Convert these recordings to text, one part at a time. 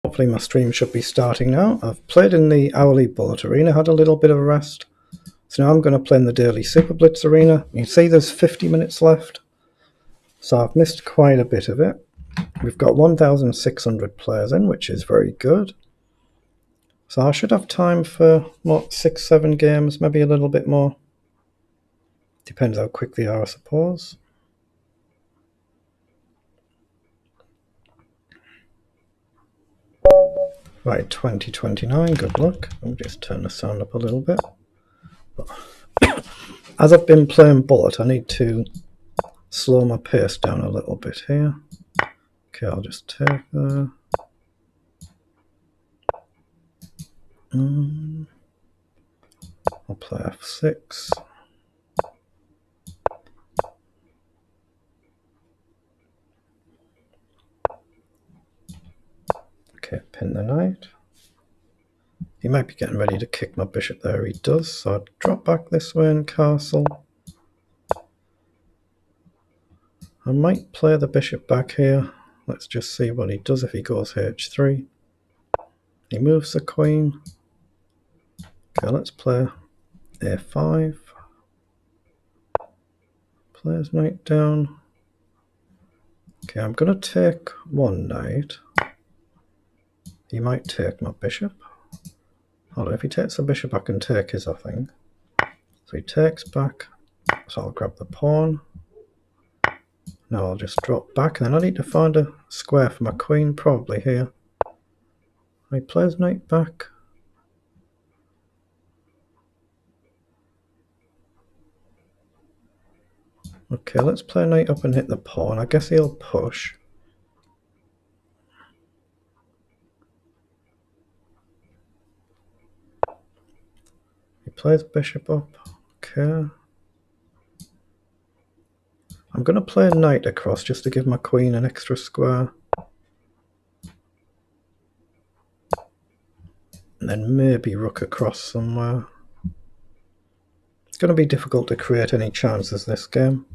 Hopefully my stream should be starting now. I've played in the hourly bullet arena, had a little bit of a rest. So now I'm going to play in the daily super blitz arena. You see there's 50 minutes left. So I've missed quite a bit of it. We've got 1,600 players in, which is very good. So I should have time for, what, 6-7 games, maybe a little bit more. Depends how quick they are, I suppose. Right, 2029, good luck. I'll just turn the sound up a little bit. As I've been playing bullet, I need to slow my pace down a little bit here. Okay, I'll just take the... I'll play F6. Okay, pin the knight. He might be getting ready to kick my bishop there. He does, so I'd drop back this way and castle. I might play the bishop back here. Let's just see what he does if he goes h3. He moves the queen. Okay, let's play a5. Plays knight down. Okay, I'm going to take one knight. He might take my bishop. Hold on, if he takes the bishop, I can take his, I think. So he takes back. So I'll grab the pawn. Now I'll just drop back, and then I need to find a square for my queen, probably here. He plays knight back. Okay, let's play knight up and hit the pawn. I guess he'll push. He plays bishop up. Okay. I'm going to play a knight across just to give my queen an extra square. And then maybe rook across somewhere. It's going to be difficult to create any chances this game.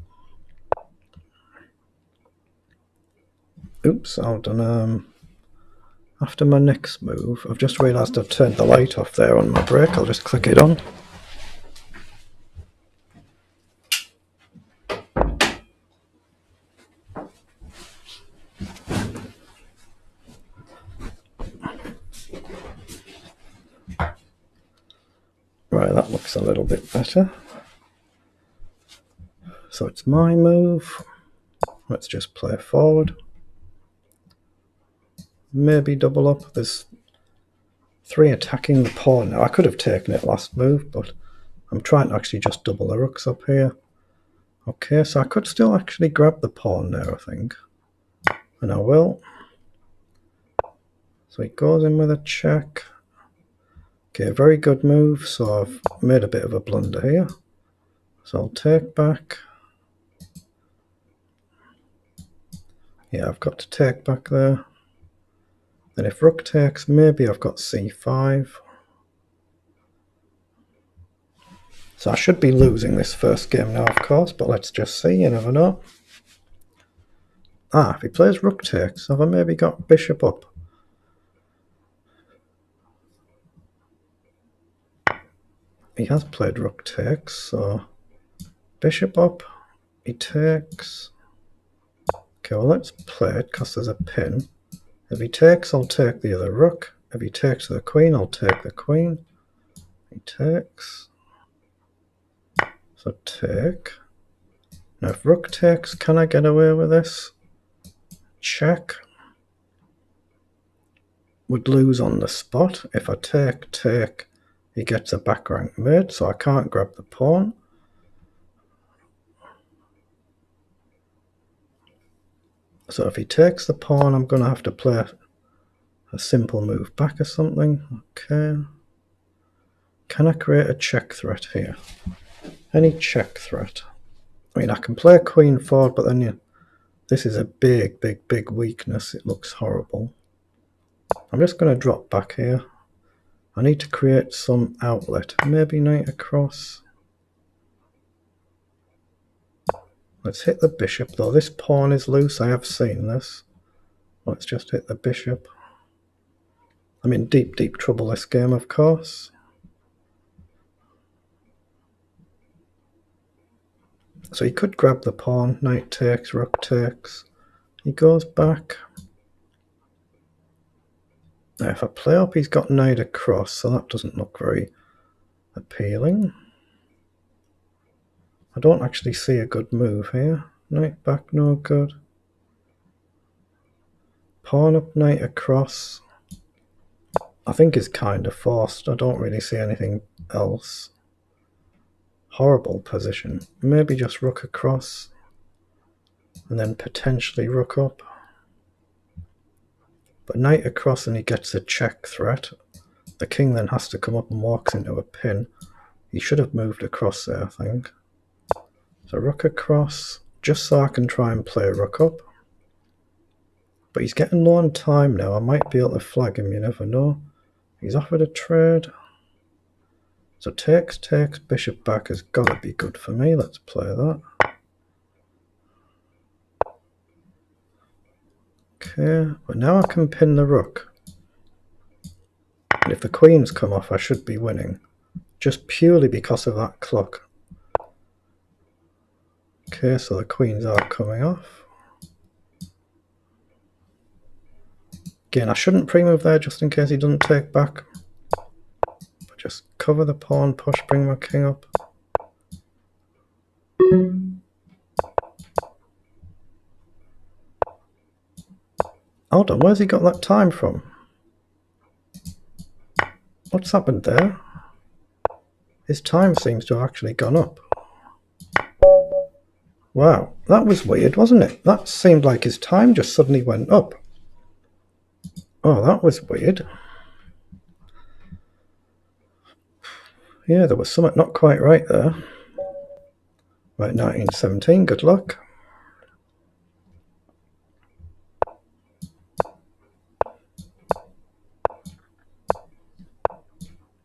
Oops, I've done... After my next move, I've just realised I've turned the light off there on my break. I'll just click it on. Right, that looks a little bit better. So it's my move. Let's just play forward. Maybe double up. There's 3 attacking the pawn now. I could have taken it last move, but I'm trying to actually just double the rooks up here. Okay, so I could still actually grab the pawn there, I think. And I will. So he goes in with a check. Okay, very good move, so I've made a bit of a blunder here. So I'll take back. Yeah, I've got to take back there. Then if rook takes, maybe I've got c5. So I should be losing this first game now, of course, but let's just see, you never know. Ah, if he plays rook takes, have I maybe got bishop up? He has played rook takes, so bishop up, he takes. Okay, well let's play it because there's a pin. If he takes, I'll take the other rook. If he takes the queen, I'll take the queen. He takes. So take. Now if rook takes, can I get away with this? Check. Would lose on the spot. If I take, he gets a back rank mate, so I can't grab the pawn. So if he takes the pawn, I'm going to have to play a simple move back or something. Okay. Can I create a check threat here? Any check threat? I mean, I can play queen forward, but then this is a big weakness. It looks horrible. I'm just going to drop back here. I need to create some outlet. Maybe knight across. Let's hit the bishop, though. This pawn is loose. I have seen this. Let's just hit the bishop. I'm in deep, deep trouble this game, of course. So he could grab the pawn, knight takes, rook takes. He goes back. Now if I play up, he's got knight across, so that doesn't look very appealing. I don't actually see a good move here. Knight back, no good. Pawn up, knight across. I think is kind of forced. I don't really see anything else. Horrible position. Maybe just rook across. And then potentially rook up. But knight across and he gets a check threat. The king then has to come up and walks into a pin. He should have moved across there, I think. So rook across, just so I can try and play rook up. But he's getting low on time now. I might be able to flag him, you never know. He's offered a trade. So takes, bishop back has got to be good for me. Let's play that. Okay, but now I can pin the rook. And if the queens come off, I should be winning. Just purely because of that clock. Okay, so the queens are coming off. Again, I shouldn't pre-move there just in case he doesn't take back. But just cover the pawn, push, bring my king up. Hold on, where's he got that time from? What's happened there? His time seems to have actually gone up. Wow, that was weird, wasn't it? That seemed like his time just suddenly went up. Oh, that was weird. Yeah, there was something not quite right there. Right, 1917, good luck.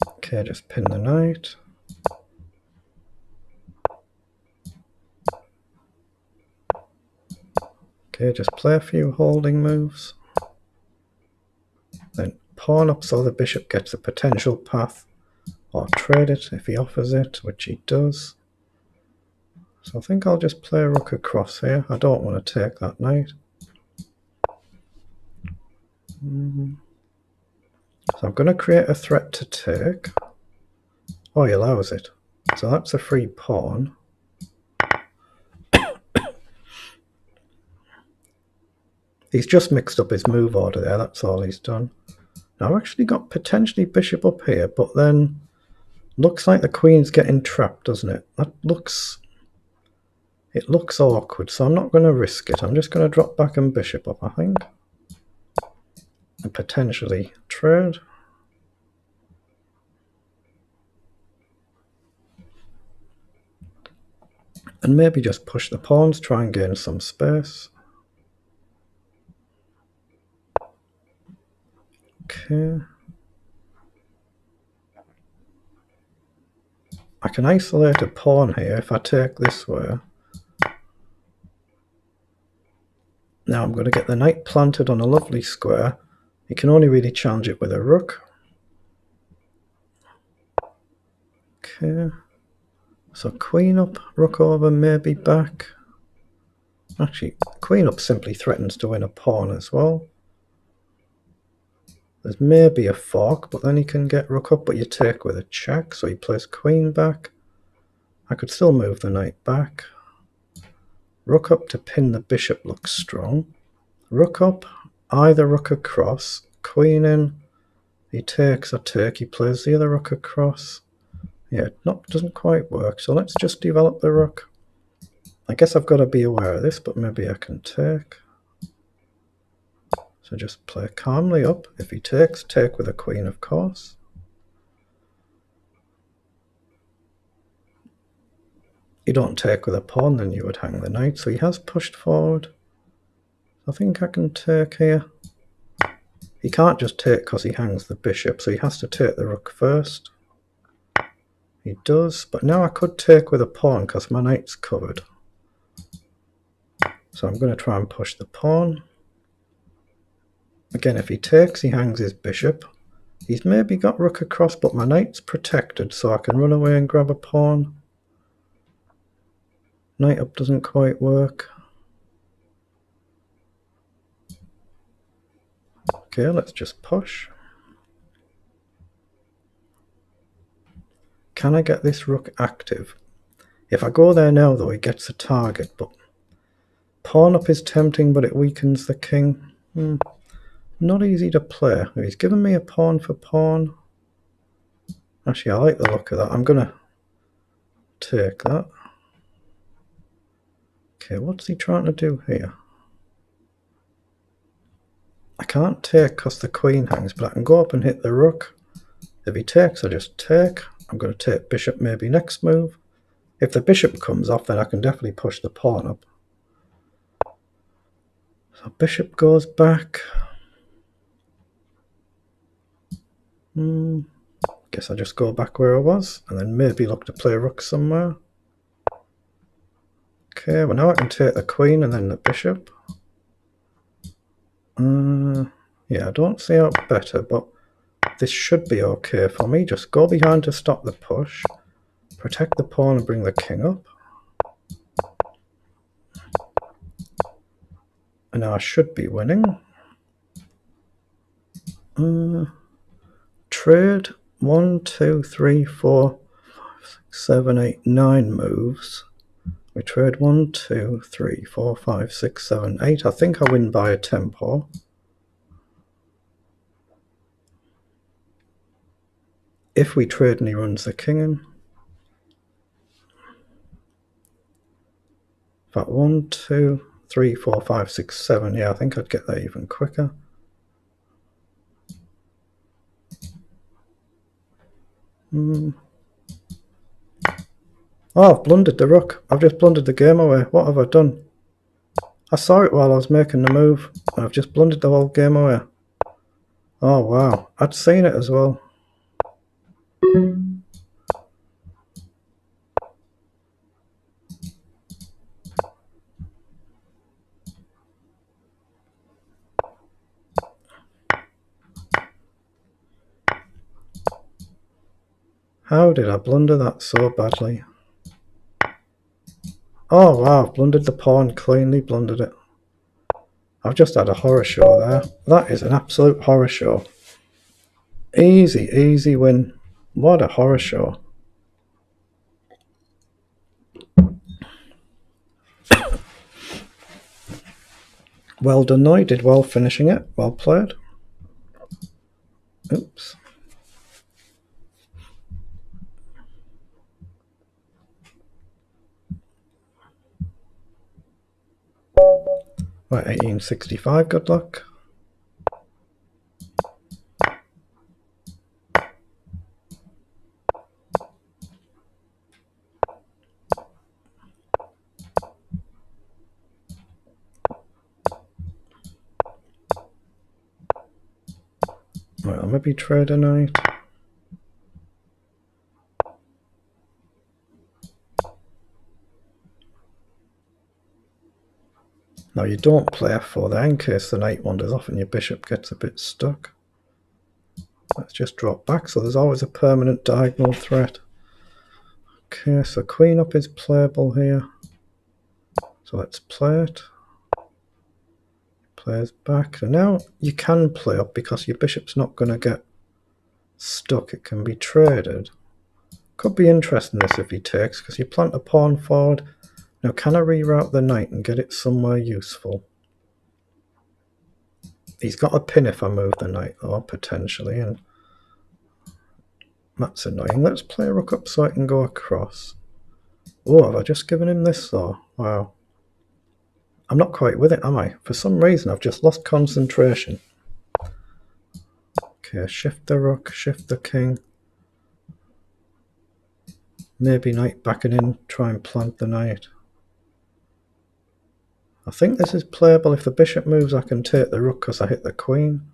Okay, just pin the knight. Okay, just play a few holding moves. Then pawn up so the bishop gets a potential path. Or trade it if he offers it, which he does. So I think I'll just play a rook across here. I don't want to take that knight. So I'm going to create a threat to take. Oh, he allows it. So that's a free pawn. He's just mixed up his move order there, that's all he's done. Now I've actually got potentially bishop up here, but then looks like the queen's getting trapped, doesn't it? It looks awkward, so I'm not going to risk it. I'm just going to drop back and bishop up, I think. And potentially trade. And maybe just push the pawns, try and gain some space. Okay. I can isolate a pawn here if I take this way. Now I'm going to get the knight planted on a lovely square. You can only really challenge it with a rook. Okay. So queen up, rook over, maybe back. Actually, queen up simply threatens to win a pawn as well. There's maybe a fork, but then he can get rook up, but you take with a check, so he plays queen back. I could still move the knight back. Rook up to pin the bishop looks strong. Rook up, either rook across, queen in. He takes, I take, he plays the other rook across. Yeah, doesn't quite work, so let's just develop the rook. I guess I've got to be aware of this, but maybe I can take. So just play calmly up. If he takes, take with a queen, of course. You don't take with a pawn, then you would hang the knight. So he has pushed forward. I think I can take here. He can't just take because he hangs the bishop, so he has to take the rook first. He does, but now I could take with a pawn because my knight's covered. So I'm going to try and push the pawn. Again, if he takes, he hangs his bishop. He's maybe got rook across, but my knight's protected, so I can run away and grab a pawn. Knight up doesn't quite work. Okay, let's just push. Can I get this rook active? If I go there now, though, he gets a target, but pawn up is tempting, but it weakens the king. Not easy to play. He's given me a pawn for pawn. Actually, I like the look of that. I'm going to take that. Okay, what's he trying to do here? I can't take because the queen hangs, but I can go up and hit the rook. If he takes, I just take. I'm going to take bishop maybe next move. If the bishop comes off, then I can definitely push the pawn up. So bishop goes back. Guess I just go back where I was, and then maybe look to play rook somewhere. Okay, well now I can take the queen and then the bishop. Yeah, I don't see how better, but this should be okay for me. Just go behind to stop the push. Protect the pawn and bring the king up. And now I should be winning. Trade 1, 2, 3, 4, 5, 6, 7, 8, 9 moves. We trade 1, 2, 3, 4, 5, 6, 7, 8. I think I win by a tempo. If we trade and he runs the king in. But 1, 2, 3, 4, 5, 6, 7. Yeah, I think I'd get there even quicker. Oh, I've blundered the rook. I've just blundered the game away. What have I done? I saw it while I was making the move, and I've just blundered the whole game away. Oh, wow. I'd seen it as well. How did I blunder that so badly? Oh, wow. I've blundered the pawn. Cleanly blundered it. I've just had a horror show there. That is an absolute horror show. Easy, easy win. What a horror show. Well done, though. You did well finishing it. Well played. Oops. Right, 1865, good luck. Right, I'll maybe trade a knight. Now you don't play f4 there in case the knight wanders off and your bishop gets a bit stuck. Let's just drop back, so there's always a permanent diagonal threat. Okay, so queen up is playable here. So let's play it. Plays back. So now you can play up because your bishop's not going to get stuck. It can be traded. Could be interesting this if he takes, because you plant a pawn forward. Now can I reroute the knight and get it somewhere useful? He's got a pin if I move the knight though, potentially, and that's annoying. Let's play a rook up so I can go across. Oh, have I just given him this though? Wow. I'm not quite with it, am I? For some reason I've just lost concentration. Okay, shift the rook, shift the king. Maybe knight backing in, try and plant the knight. I think this is playable. If the bishop moves, I can take the rook because I hit the queen.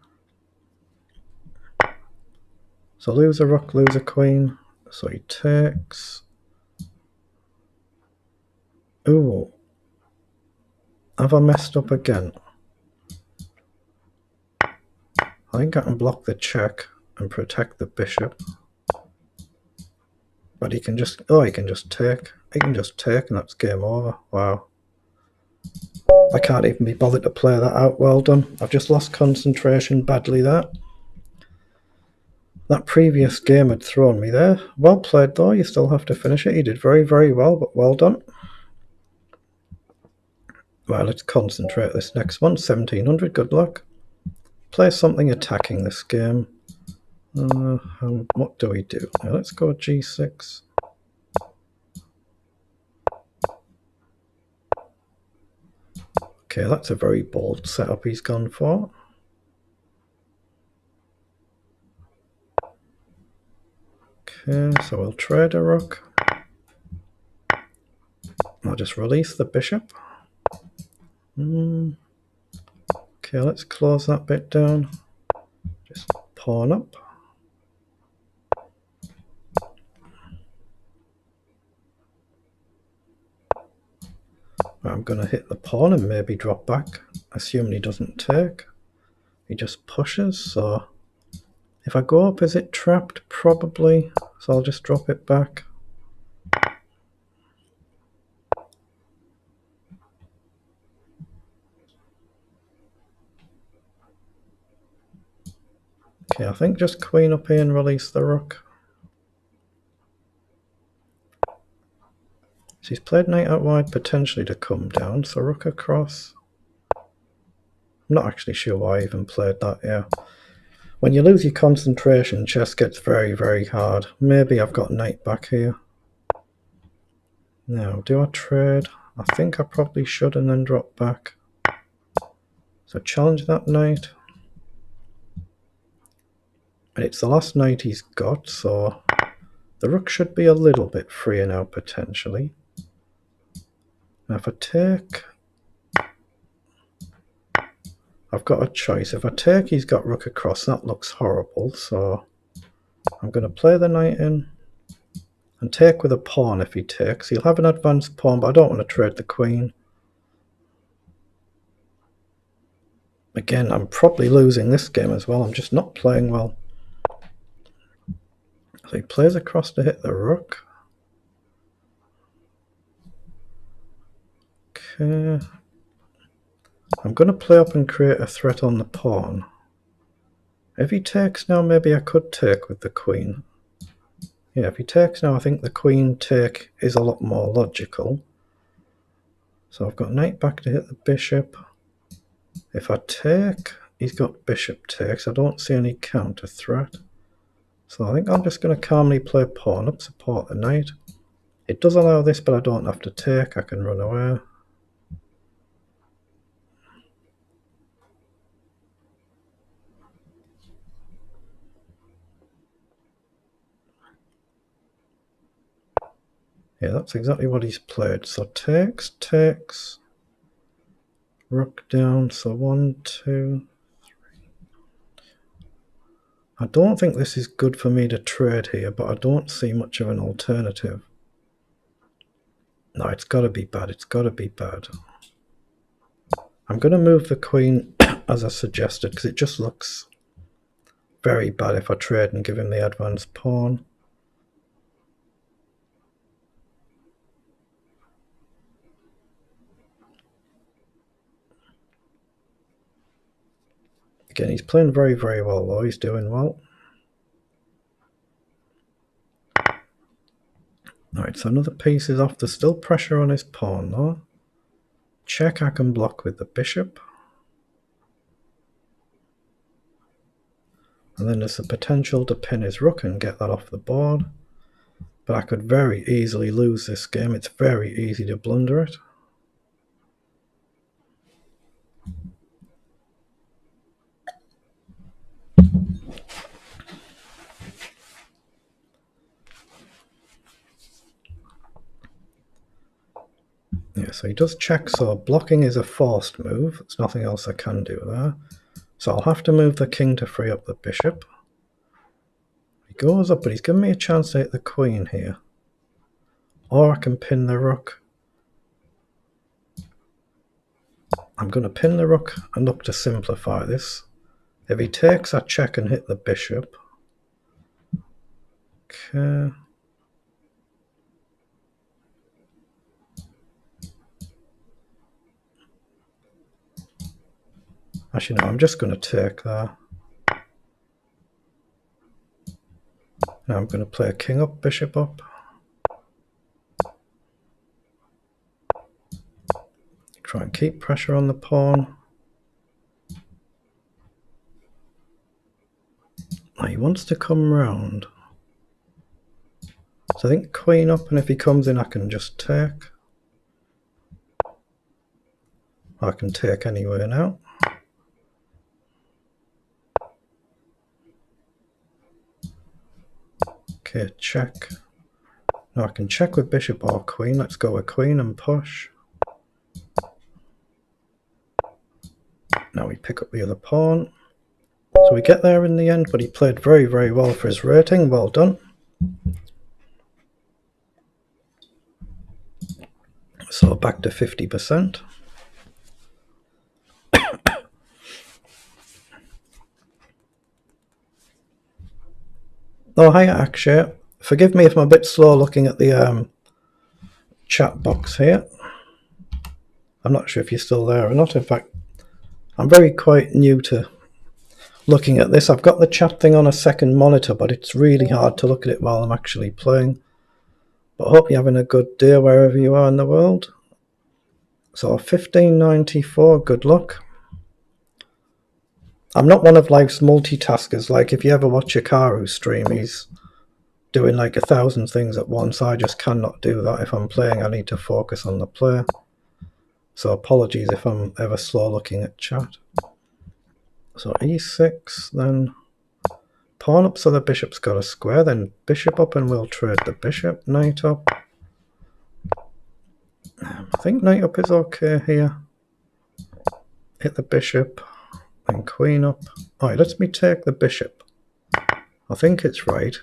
So lose a rook, lose a queen. So he takes. Ooh. Have I messed up again? I think I can block the check. and protect the bishop. But he can just, oh, he can just take. He can just take and that's game over. Wow. I can't even be bothered to play that out. Well done. I've just lost concentration badly there. That previous game had thrown me there. Well played though, you still have to finish it. You did very, very well, but well done. Right, let's concentrate this next one. 1700, good luck. Play something attacking this game. What do we do? Now let's go g6. Okay, that's a very bold setup he's gone for. Okay, so we'll trade a rook. I'll just release the bishop. Okay, let's close that bit down. Just pawn up. I'm going to hit the pawn and maybe drop back, assuming he doesn't take. He just pushes, so if I go up, is it trapped? Probably, so I'll just drop it back. Okay, I think just queen up here and release the rook. So he's played knight out wide potentially to come down, so rook across. I'm not actually sure why I even played that, yeah. When you lose your concentration, chess gets very, very hard. Maybe I've got knight back here. Now, do I trade? I think I probably should and then drop back. So challenge that knight. And it's the last knight he's got, so the rook should be a little bit freer now potentially. Now if I take, I've got a choice. If I take, he's got rook across. That looks horrible, so I'm going to play the knight in and take with a pawn. If he takes, he'll have an advanced pawn, but I don't want to trade the queen. Again, I'm probably losing this game as well. I'm just not playing well. So he plays across to hit the rook. Okay. I'm going to play up and create a threat on the pawn. If he takes now, maybe I could take with the queen. Yeah, if he takes now, I think the queen take is a lot more logical. So I've got knight back to hit the bishop. If I take, he's got bishop takes. I don't see any counter threat. So I think I'm just going to calmly play pawn up, support the knight. It does allow this, but I don't have to take. I can run away. Yeah, that's exactly what he's played. So takes, takes, rook down. So 1, 2, 3. I don't think this is good for me to trade here, but I don't see much of an alternative. No, it's got to be bad. It's got to be bad. I'm going to move the queen as I suggested because it just looks very bad if I trade and give him the advanced pawn. Again, he's playing very, very well though. He's doing well. Alright, so another piece is off. There's still pressure on his pawn though. Check, I can block with the bishop. And then there's the potential to pin his rook and get that off the board. But I could very easily lose this game. It's very easy to blunder it. Yeah, so he does check, so blocking is a forced move. There's nothing else I can do there. So I'll have to move the king to free up the bishop. He goes up, but he's given me a chance to hit the queen here. Or I can pin the rook. I'm going to pin the rook and look to simplify this. If he takes, I check and hit the bishop. Okay. Actually, no, I'm just going to take that. Now I'm going to play a king up, bishop up. Try and keep pressure on the pawn. Now he wants to come round. So I think queen up, and if he comes in I can just take. I can take anywhere now. Okay, check. Now I can check with bishop or queen. Let's go with queen and push. Now we pick up the other pawn. So we get there in the end, but he played very, very well for his rating. Well done. So back to 50%. Oh, hi Akshay. Forgive me if I'm a bit slow looking at the chat box here. I'm not sure if you're still there or not. In fact, I'm very quite new to looking at this. I've got the chat thing on a second monitor, but it's really hard to look at it while I'm actually playing. But I hope you're having a good day wherever you are in the world. So 1594, good luck. I'm not one of life's multitaskers. Like if you ever watch Hikaru stream, he's doing like 1,000 things at once. I just cannot do that. If I'm playing, I need to focus on the play. So apologies if I'm ever slow looking at chat. So e6, then pawn up so the bishop's got a square, then bishop up and we'll trade the bishop, knight up. I think knight up is okay here. Hit the bishop, then queen up. Alright, let me take the bishop. I think it's right.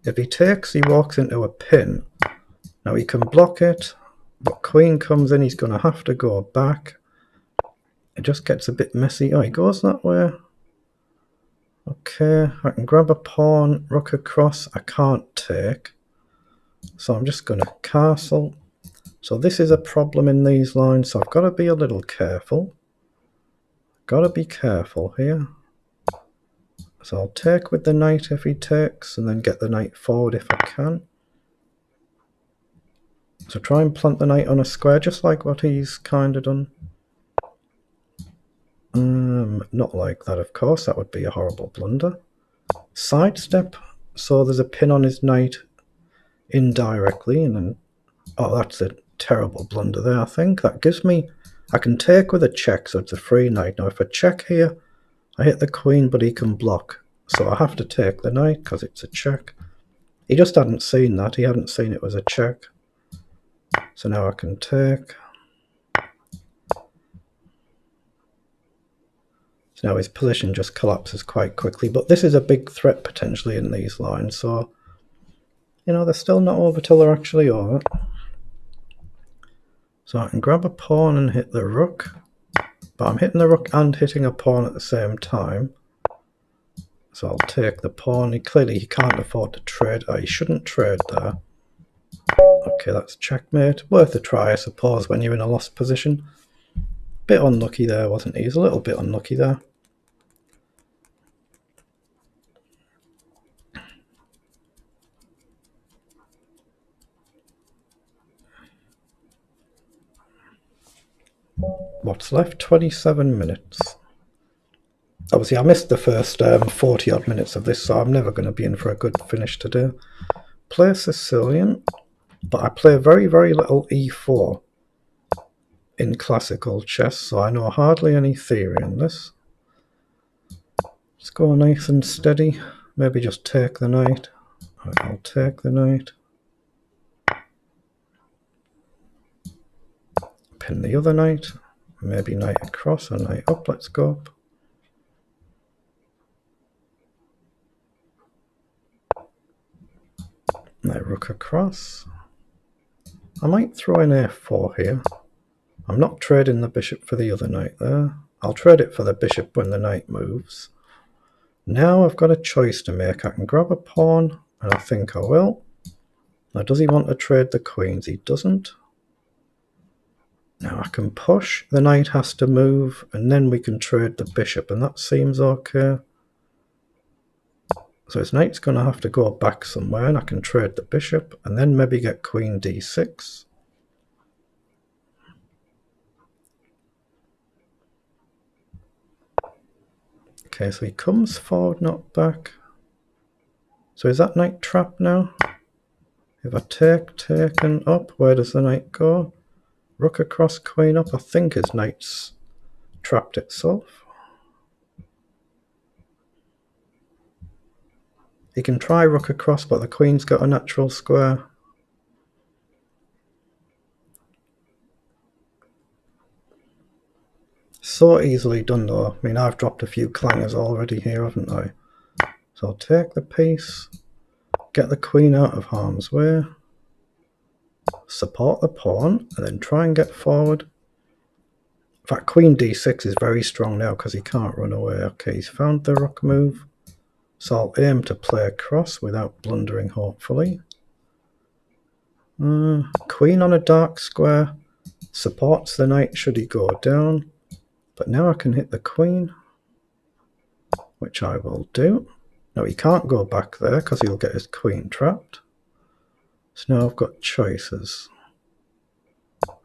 If he takes, he walks into a pin. Now he can block it, but queen comes in, he's going to have to go back. It just gets a bit messy. Oh, he goes that way. Okay, I can grab a pawn, rook across. I can't take. So I'm just going to castle. So this is a problem in these lines, so I've got to be a little careful. Got to be careful here. So I'll take with the knight if he takes, and then get the knight forward if I can. So try and plant the knight on a square, just like what he's kind of done. Not like that, of course. That would be a horrible blunder. Sidestep. So there's a pin on his knight indirectly, and then... Oh, that's a terrible blunder there, I think. That gives me... I can take with a check, so it's a free knight. Now, if I check here, I hit the queen, but he can block. So I have to take the knight, because it's a check. He just hadn't seen that. He hadn't seen it was a check. So now I can take... So now his position just collapses quite quickly. But this is a big threat, potentially, in these lines. So, you know, they're still not over till they're actually over. So I can grab a pawn and hit the rook, but I'm hitting the rook and hitting a pawn at the same time. So I'll take the pawn. Clearly he can't afford to trade. Oh, he shouldn't trade there. Okay, that's checkmate. Worth a try, I suppose, when you're in a lost position. Bit unlucky there, wasn't he? He's a little bit unlucky there. What's left? 27 minutes. Obviously, I missed the first 40 odd minutes of this, so I'm never going to be in for a good finish today. Play Sicilian, but I play very, very little e4 in classical chess, so I know hardly any theory in this. Let's go nice and steady. Maybe just take the knight. I'll take the knight. Pin the other knight. Maybe knight across or knight up. Let's go up. Knight rook across. I might throw in a4 here. I'm not trading the bishop for the other knight there. I'll trade it for the bishop when the knight moves. Now I've got a choice to make. I can grab a pawn and I think I will. Now, does he want to trade the queens? He doesn't. Now I can push, the knight has to move, and then we can trade the bishop, and that seems okay. So his knight's going to have to go back somewhere, and I can trade the bishop, and then maybe get queen d6. Okay, so he comes forward, not back. So is that knight trapped now? If I taken up, where does the knight go? Rook across, queen up. I think his knight's trapped itself. He can try rook across, but the queen's got a natural square. So easily done though. I mean, I've dropped a few clangers already here, haven't I? So I'll take the piece, get the queen out of harm's way, support the pawn, and then try and get forward. In fact, queen d6 is very strong now because he can't run away. Okay, he's found the rook move. So I'll aim to play across without blundering, hopefully. Queen on a dark square supports the knight should he go down. But now I can hit the queen, which I will do. Now he can't go back there because he'll get his queen trapped. So now I've got choices.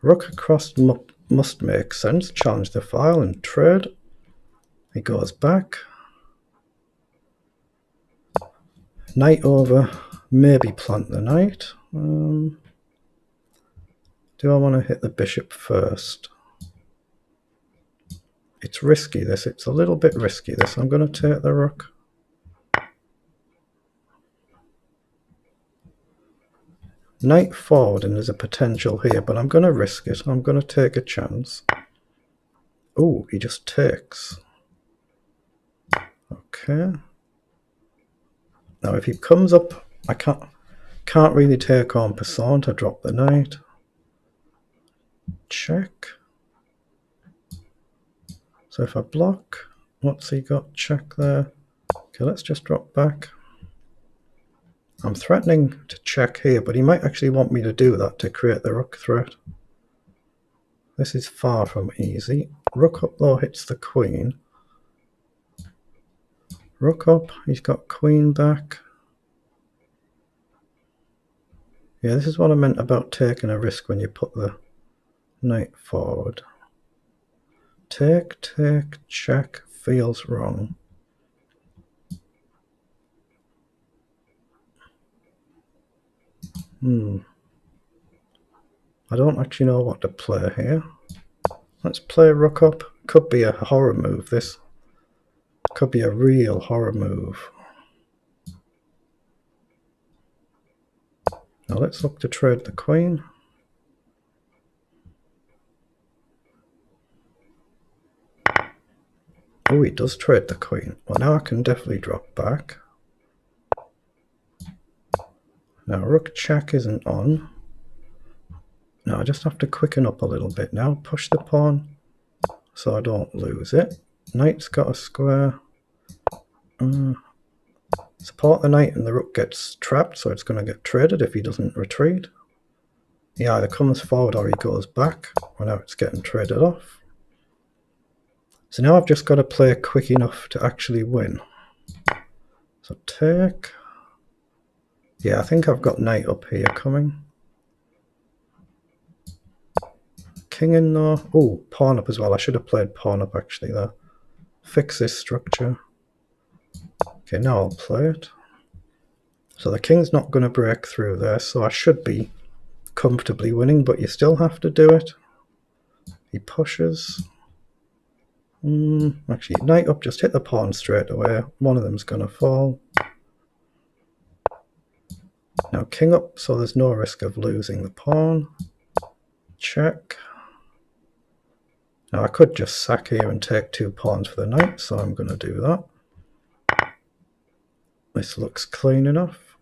Rook across must make sense. Challenge the file and trade. He goes back. Knight over, maybe plant the knight. Do I want to hit the bishop first? It's risky this, it's a little bit risky this. I'm going to take the rook. Knight forward, and there's a potential here, but I'm going to risk it. I'm going to take a chance. Oh, he just takes. Okay. Now if he comes up, I can't really take en passant to drop the knight. Check. So if I block, what's he got? Check there. Okay, let's just drop back. I'm threatening to check here, but he might actually want me to do that to create the rook threat. This is far from easy. Rook up though hits the queen. Rook up, he's got queen back. Yeah, this is what I meant about taking a risk when you put the knight forward. Take, check, feels wrong. I don't actually know what to play here. Let's play rook up. Could be a horror move, this. Could be a real horror move. Now let's look to trade the queen. Oh, he does trade the queen. Well, now I can definitely drop back. Now rook check isn't on. Now I just have to quicken up a little bit now. Push the pawn so I don't lose it. Knight's got a square. Support the knight and the rook gets trapped, so it's going to get traded if he doesn't retreat. He either comes forward or he goes back. Well, now it's getting traded off. So now I've just got to play quick enough to actually win. So take. Yeah, I think I've got knight up here coming. King in though. Oh, pawn up as well. I should have played pawn up actually there. Fix this structure. Okay, now I'll play it. So the king's not going to break through there, so I should be comfortably winning, but you still have to do it. He pushes. Actually, knight up, just hit the pawn straight away. One of them's going to fall. Now king up, so there's no risk of losing the pawn. Check. Now I could just sack here and take 2 pawns for the knight, so I'm going to do that. This looks clean enough.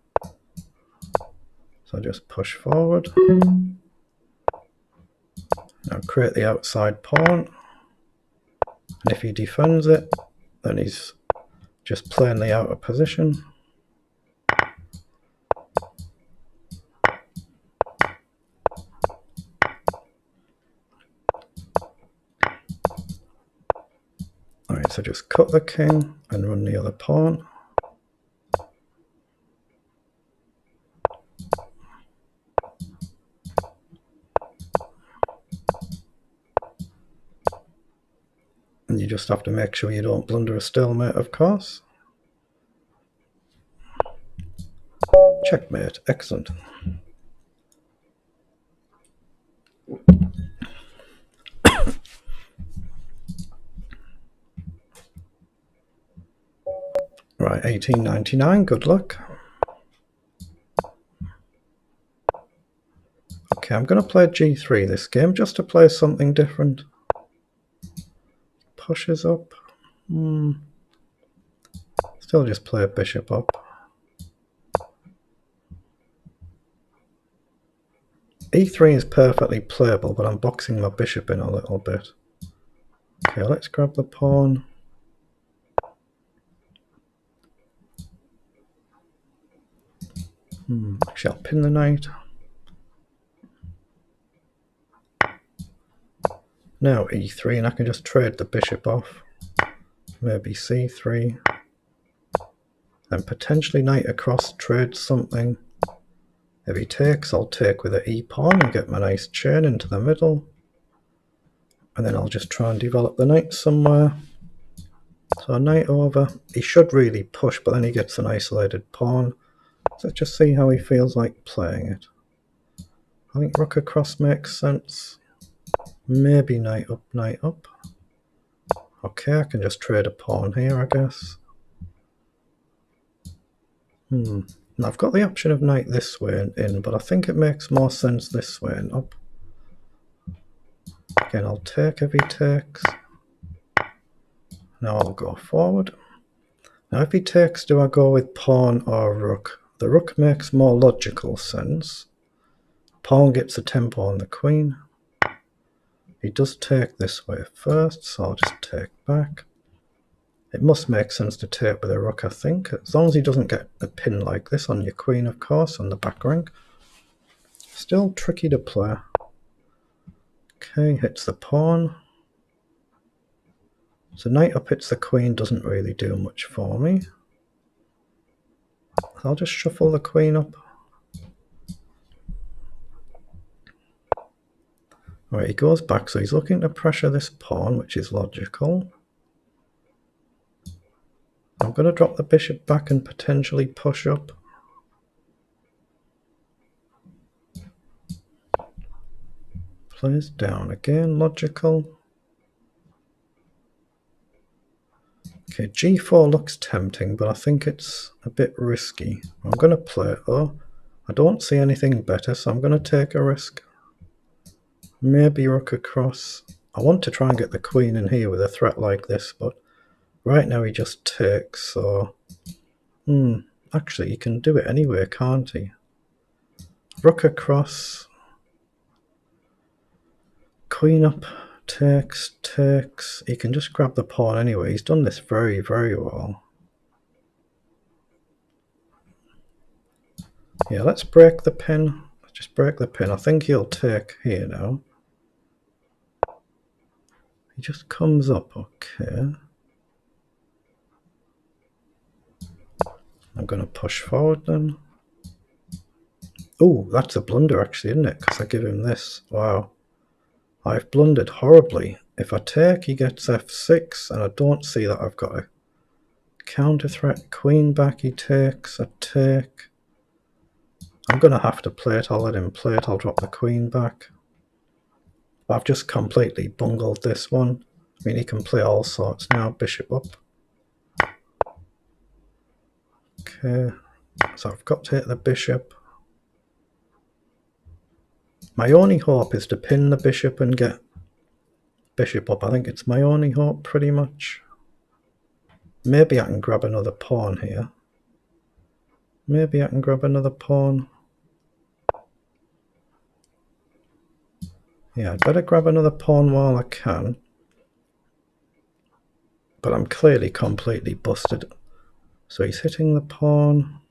So I just push forward. Now create the outside pawn. And if he defends it, then he's just playing the outer position. just cut the king and run the other pawn. And you just have to make sure you don't blunder a stalemate, of course. Checkmate, excellent. Right, 1899, good luck. Okay, I'm going to play g3 this game, just to play something different. Pushes up. Still just play bishop up. e3 is perfectly playable, but I'm boxing my bishop in a little bit. Okay, let's grab the pawn. Actually, I'll pin the knight. Now e3, and I can just trade the bishop off. Maybe c3. Then potentially knight across, trade something. If he takes, I'll take with the e-pawn and get my nice chain into the middle. And then I'll just try and develop the knight somewhere. So knight over. He should really push, but then he gets an isolated pawn. So let's just see how he feels like playing it. I think rook across makes sense. Maybe knight up, knight up. Okay, I can just trade a pawn here, I guess. And I've got the option of knight this way and in, but I think it makes more sense this way and up. Again, I'll take if he takes. Now I'll go forward. Now if he takes, do I go with pawn or rook? The rook makes more logical sense. Pawn gets a tempo on the queen. He does take this way first, so I'll just take back. It must make sense to take with a rook, I think, as long as he doesn't get a pin like this on your queen, of course, on the back rank. Still tricky to play. Okay, hits the pawn. So knight up hits the queen doesn't really do much for me. I'll just shuffle the queen up. Alright, he goes back, so he's looking to pressure this pawn, which is logical. I'm going to drop the bishop back and potentially push up. Plays down again, logical. Okay, g4 looks tempting, but I think it's a bit risky. I'm going to play it though. I don't see anything better, so I'm going to take a risk. Maybe rook across. I want to try and get the queen in here with a threat like this, but right now he just takes, so... actually, he can do it anyway, can't he? Rook across. Queen up. Takes, takes. He can just grab the pawn anyway. He's done this very, very well. Yeah, let's break the pin. Let's just break the pin. I think he'll take here now. He just comes up, okay. I'm going to push forward then. Oh, that's a blunder actually, isn't it? Because I give him this. Wow. I've blundered horribly. If I take, he gets f6, and I don't see that I've got a counter threat. Queen back, he takes, I take. I'm going to have to play it. I'll let him play it. I'll drop the queen back. I've just completely bungled this one. I mean, he can play all sorts now. Bishop up. Okay, so I've got to hit the bishop. My only hope is to pin the bishop and get bishop up. I think it's my only hope, pretty much. Maybe I can grab another pawn here. Maybe I can grab another pawn. Yeah, I'd better grab another pawn while I can. But I'm clearly completely busted. So he's hitting the pawn.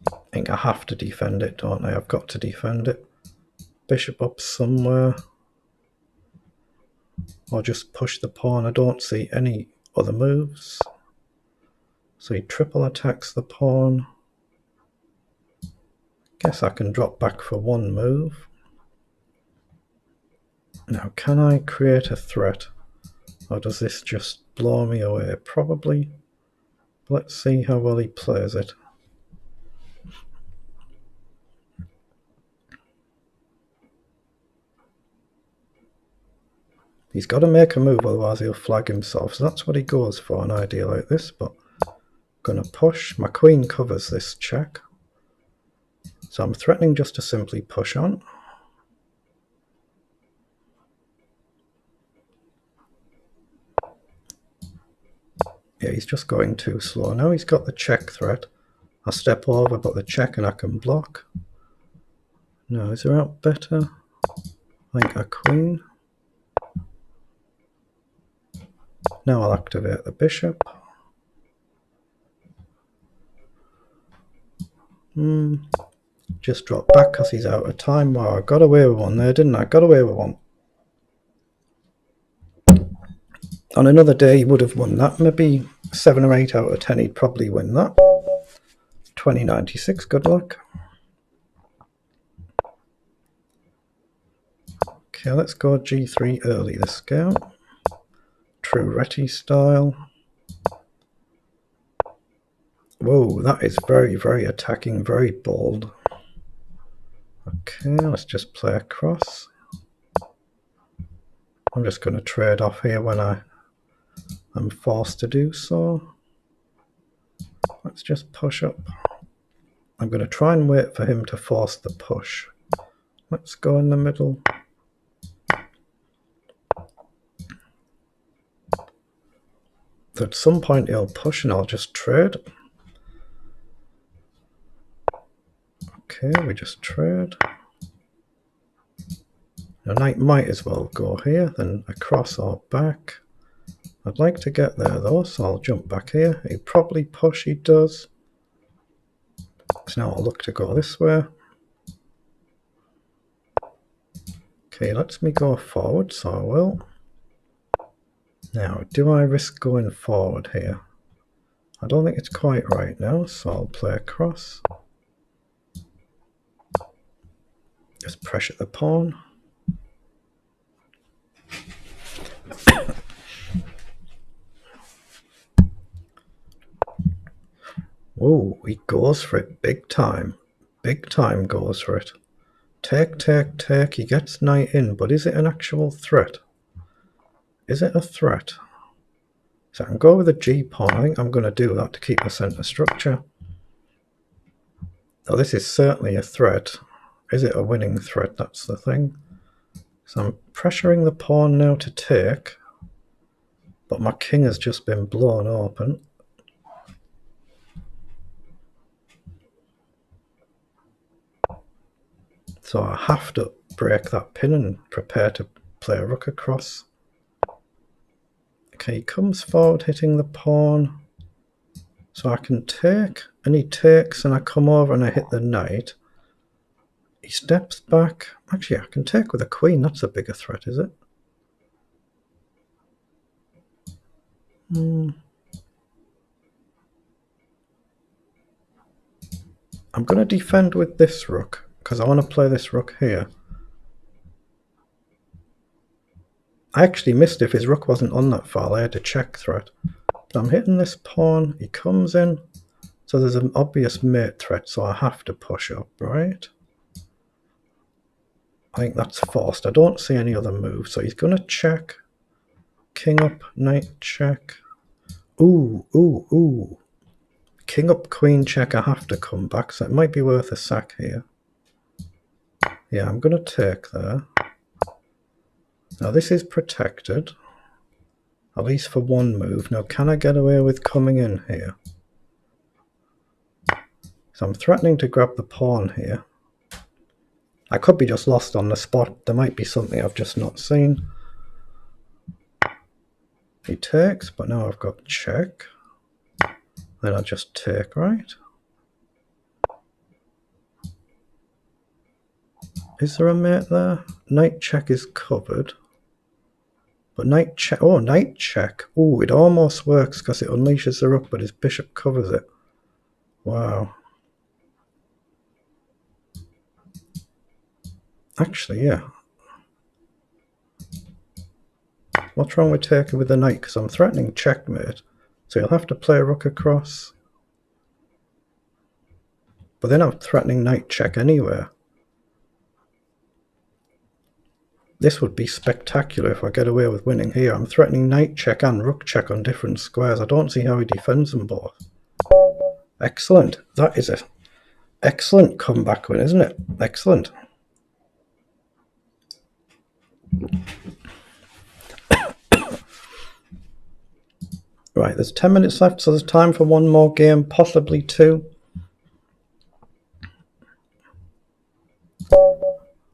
I think I have to defend it, don't I? I've got to defend it. Bishop up somewhere. or just push the pawn. I don't see any other moves. So he triple attacks the pawn. Guess I can drop back for one move. Now, can I create a threat? Or does this just blow me away? Probably. Let's see how well he plays it. He's got to make a move, otherwise he'll flag himself. So that's what he goes for, an idea like this. But I'm going to push. My queen covers this check. So I'm threatening just to simply push on. Yeah, he's just going too slow. Now he's got the check threat. I step over, but the check and I can block. No, is there out better? I think a queen. Now I'll activate the bishop. Just drop back because he's out of time. Wow, I got away with one there, didn't I? Got away with one. On another day, he would have won that. Maybe 7 or 8 out of 10, he'd probably win that. 2096, good luck. Okay, let's go G3 early this game. True Reti style. Whoa, that is very, very attacking, very bold. Okay, let's just play across. I'm just going to trade off here when I'm forced to do so. Let's just push up. I'm going to try and wait for him to force the push. Let's go in the middle. So at some point he'll push and I'll just trade. Okay, we just trade. The knight might as well go here, then across or back. I'd like to get there though, so I'll jump back here. He'd probably push, he does. So now I'll look to go this way. Okay, lets me go forward, so I will. Now, do I risk going forward here? I don't think it's quite right now, so I'll play across. Just pressure the pawn. Whoa, he goes for it big time. Big time goes for it. Take, take, take. He gets knight in, but is it an actual threat? Is it a threat? So I can go with a G pawn. I think I'm going to do that to keep the center structure. Oh, this is certainly a threat. Is it a winning threat? That's the thing. So I'm pressuring the pawn now to take, but my king has just been blown open. So I have to break that pin and prepare to play a rook across. Okay, he comes forward hitting the pawn. So I can take, and he takes, and I come over and I hit the knight. He steps back. Actually, I can take with a queen. That's a bigger threat, is it? I'm going to defend with this rook, because I want to play this rook here. I actually missed if his rook wasn't on that file. I had a check threat. But I'm hitting this pawn. He comes in. So there's an obvious mate threat, so I have to push up, right? I think that's forced. I don't see any other move. So he's going to check. King up, knight check. Ooh, ooh, ooh. King up, queen check. I have to come back, so it might be worth a sack here. Yeah, I'm going to take there. Now this is protected, at least for one move. Now can I get away with coming in here? So I'm threatening to grab the pawn here. I could be just lost on the spot. There might be something I've just not seen. He takes, but now I've got check. Then I just take, right? Is there a mate there? Knight check is covered. But knight check. Oh, knight check. Oh, it almost works because it unleashes the rook, but his bishop covers it. Wow. Actually, yeah. What's wrong with taking with the knight? Because I'm threatening checkmate. So you'll have to play rook across. But then I'm threatening knight check anywhere. This would be spectacular if I get away with winning here. I'm threatening knight check and rook check on different squares. I don't see how he defends them both. Excellent. That is an excellent comeback win, isn't it? Excellent. Right, there's 10 minutes left, so there's time for one more game, possibly two.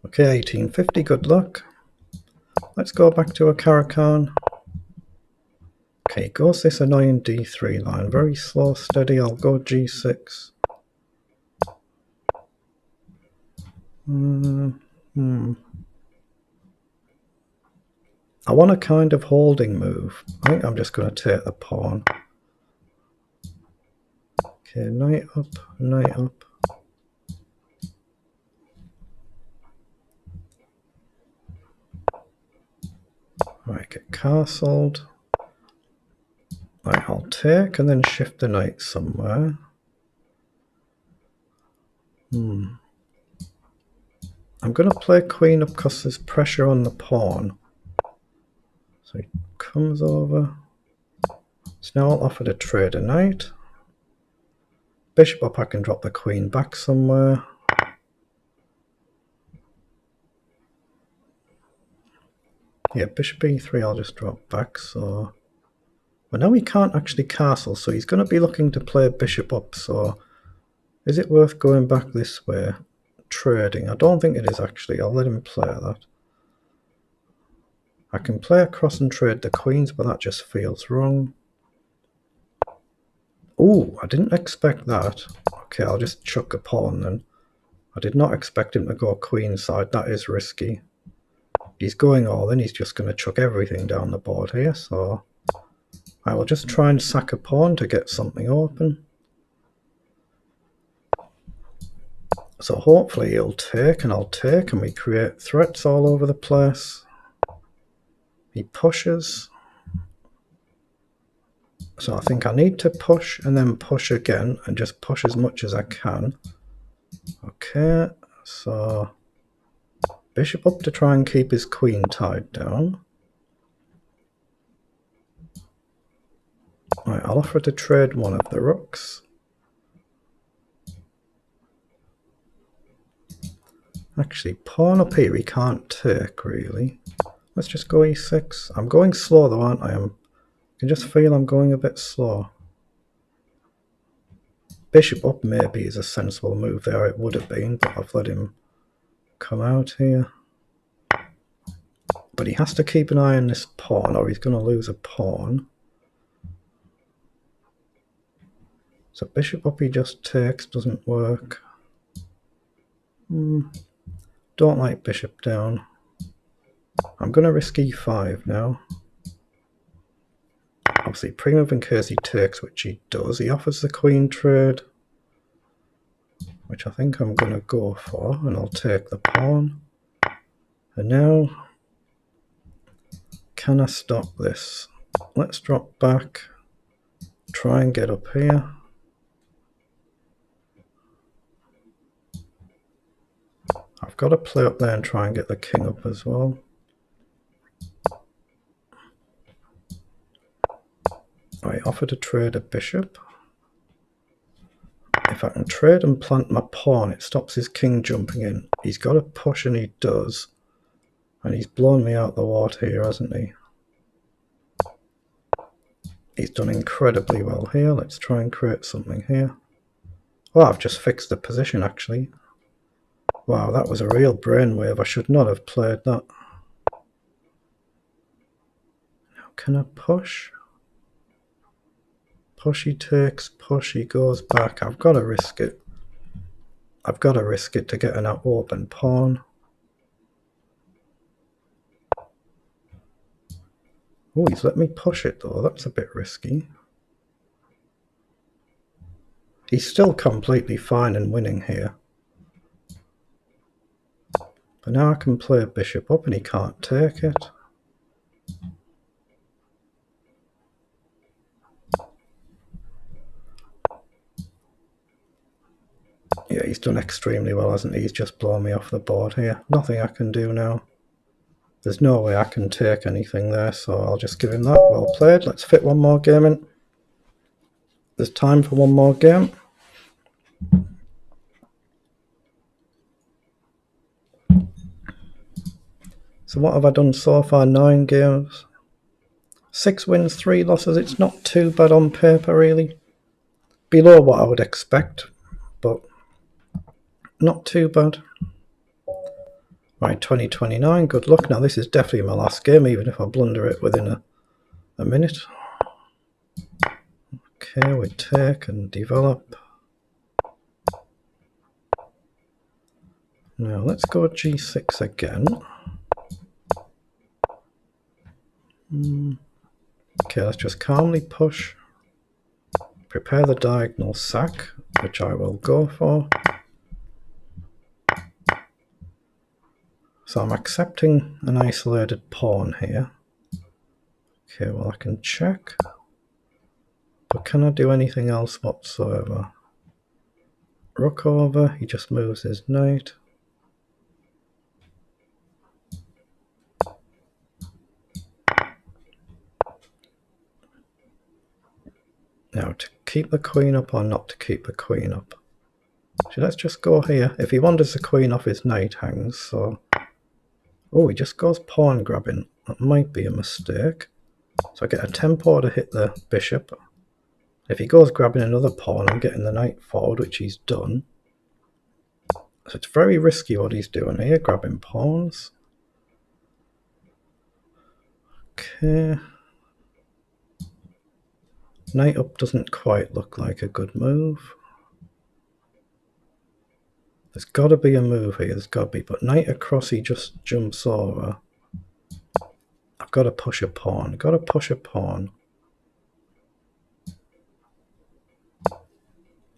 Okay, 1850, good luck. Let's go back to a Caracan. Okay, goes this annoying d3 line. Very slow, steady. I'll go g6. I want a kind of holding move. I think I'm just going to take the pawn. Okay, knight up, knight up. Right, get castled. Right, I'll take and then shift the knight somewhere. I'm going to play queen up because there's pressure on the pawn. So he comes over. So now I'll offer to trade a knight. Bishop up, I can drop the queen back somewhere. Yeah, bishop e3 I'll just drop back, so... But now he can't actually castle, so he's going to be looking to play bishop up, so... Is it worth going back this way? Trading? I don't think it is actually, I'll let him play that. I can play across and trade the queens, but that just feels wrong. Oh, I didn't expect that. Okay, I'll just chuck a pawn then. I did not expect him to go queenside, that is risky. He's going all in, he's just going to chuck everything down the board here, so... I will just try and sack a pawn to get something open. So hopefully he'll take and I'll take, and we create threats all over the place. He pushes. So I think I need to push and then push again and just push as much as I can. Okay, so bishop up to try and keep his queen tied down. Right, I'll offer to trade one of the rooks. Actually, pawn up here he can't take, really. Let's just go e6. I'm going slow though, aren't I? I can just feel I'm going a bit slow. Bishop up maybe is a sensible move there. It would have been, but I've let him come out here. But he has to keep an eye on this pawn or he's going to lose a pawn. So bishop up he just takes, doesn't work. Don't like bishop down. I'm going to risk e5 now. Obviously pre-move in case he takes, which he does. He offers the queen trade, which I think I'm going to go for, and I'll take the pawn. And now, can I stop this? Let's drop back, try and get up here. I've got to play up there and try and get the king up as well. I offer to trade a bishop. If I can trade and plant my pawn, it stops his king jumping in. He's got to push, and he does. And he's blown me out the water here, hasn't he? He's done incredibly well here. Let's try and create something here. Oh, I've just fixed the position, actually. Wow, that was a real brainwave. I should not have played that. Now, can I push? Push he takes, push he goes back. I've got to risk it. I've got to risk it to get an open pawn. Oh, he's let me push it though. That's a bit risky. He's still completely fine and winning here. But now I can play bishop up and he can't take it. Yeah, he's done extremely well, hasn't he? He's just blown me off the board here. Nothing I can do now. There's no way I can take anything there, so I'll just give him that. Well played. Let's fit one more game in. There's time for one more game. So what have I done so far? 9 games. 6 wins, 3 losses. It's not too bad on paper, really. Below what I would expect, but not too bad. Right, 2029, good luck. Now this is definitely my last game, even if I blunder it within a minute. Okay, we take and develop. Now let's go G6 again. Okay, let's just calmly push. Prepare the diagonal sack, which I will go for. So I'm accepting an isolated pawn here. Okay, well I can check. But can I do anything else whatsoever? Rook over, he just moves his knight. Now to keep the queen up or not to keep the queen up? So let's just go here. If he wanders the queen off, his knight hangs, so... Oh, he just goes pawn grabbing. That might be a mistake. So I get a tempo to hit the bishop. If he goes grabbing another pawn, I'm getting the knight forward, which he's done. So it's very risky what he's doing here, grabbing pawns. Okay. Knight up doesn't quite look like a good move. There's got to be a move here, there's got to be. But knight across, he just jumps over. I've got to push a pawn, got to push a pawn.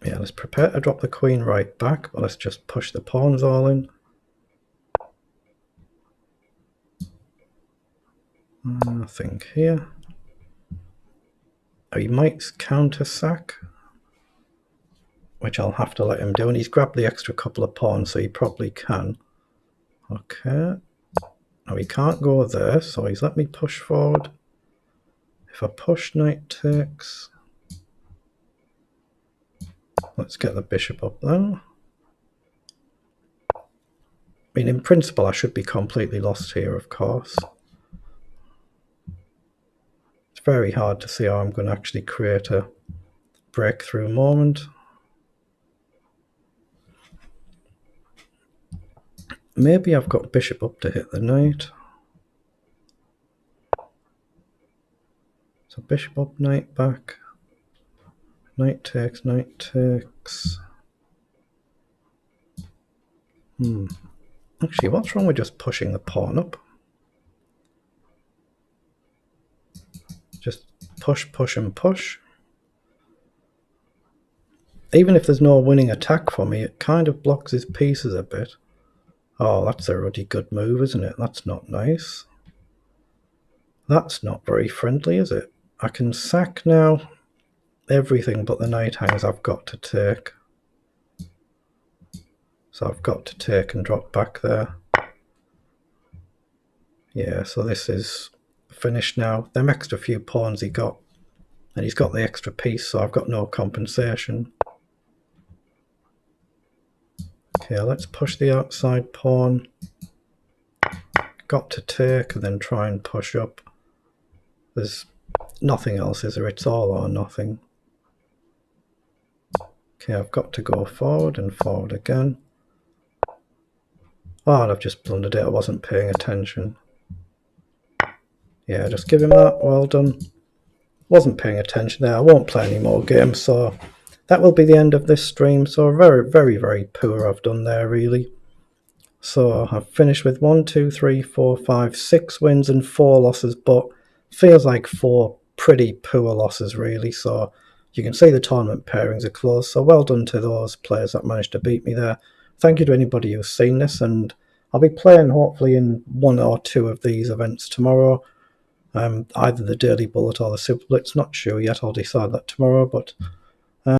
Yeah, let's prepare to drop the queen right back, but let's just push the pawns all in. I think here. Oh, he might counter sack, which I'll have to let him do, and he's grabbed the extra couple of pawns, so he probably can. Okay. Now he can't go there, so he's let me push forward. If I push, knight takes. Let's get the bishop up then. I mean, in principle, I should be completely lost here, of course. It's very hard to see how I'm going to actually create a breakthrough moment. Maybe I've got bishop up to hit the knight. So bishop up, knight back. Knight takes, knight takes. Actually, what's wrong with just pushing the pawn up? Just push, push and push. Even if there's no winning attack for me, it kind of blocks his pieces a bit. Oh, that's a really good move, isn't it? That's not nice. That's not very friendly, is it? I can sack now. Everything but the knight hangs I've got to take. So I've got to take and drop back there. Yeah, so this is finished now. Them extra few pawns he got, and he's got the extra piece, so I've got no compensation. Okay, let's push the outside pawn. Got to take and then try and push up. There's nothing else, is there? It's all or nothing. Okay, I've got to go forward and forward again. Oh, and I've just blundered it. I wasn't paying attention. Yeah, just give him that. Well done. Wasn't paying attention there. I won't play any more games, so that will be the end of this stream. So very, very, very poor I've done there, really. So I've finished with 1, 2, 3, 4, 5, 6 wins and 4 losses, but feels like 4 pretty poor losses, really. So you can see the tournament pairings are close. So well done to those players that managed to beat me there. Thank you to anybody who's seen this, and I'll be playing hopefully in 1 or 2 of these events tomorrow. Either the Daily Bullet or the Super Blitz, not sure yet, I'll decide that tomorrow, but